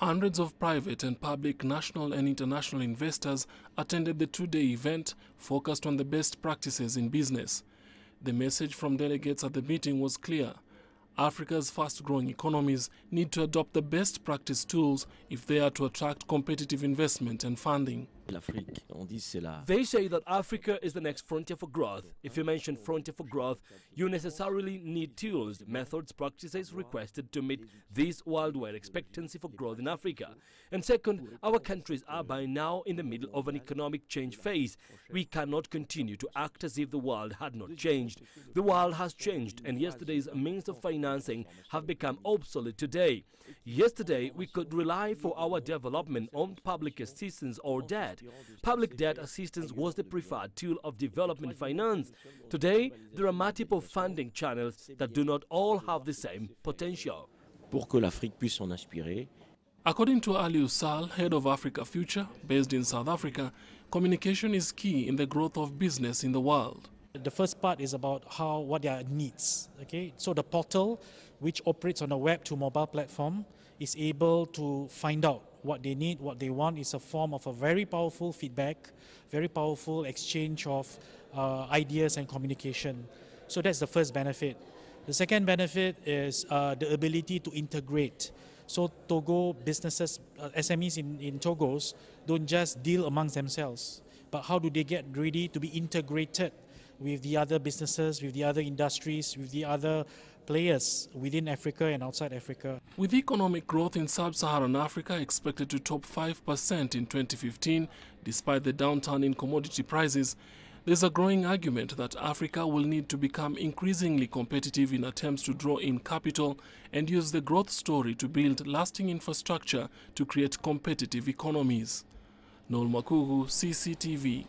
Hundreds of private and public national and international investors attended the two-day event focused on the best practices in business. The message from delegates at the meeting was clear. Africa's fast-growing economies need to adopt the best practice tools if they are to attract competitive investment and funding. They say that Africa is the next frontier for growth. If you mention frontier for growth, you necessarily need tools, methods, practices requested to meet this worldwide expectancy for growth in Africa. And second, our countries are by now in the middle of an economic change phase. We cannot continue to act as if the world had not changed. The world has changed, and yesterday's means of financing have become obsolete today. Yesterday, we could rely for our development on public assistance or debt. Public debt assistance was the preferred tool of development finance. Today, there are multiple funding channels that do not all have the same potential. Pour que l'Afrique puisse s'en inspirer. According to Ali Usal, head of Africa Future, based in South Africa, communication is key in the growth of business in the world. The first part is about what their needs. Okay, so the portal, which operates on a web to mobile platform, is able to find out what they need, what they want. Is a form of a very powerful feedback, very powerful exchange of ideas and communication. So that's the first benefit. The second benefit is the ability to integrate. So Togo businesses, SMEs in Togos, don't just deal amongst themselves, but how do they get ready to be integrated with the other businesses, with the other industries, with the other players within Africa and outside Africa. With economic growth in sub-Saharan Africa expected to top 5% in 2015, despite the downturn in commodity prices, there's a growing argument that Africa will need to become increasingly competitive in attempts to draw in capital and use the growth story to build lasting infrastructure to create competitive economies. Noel Makugu, CCTV.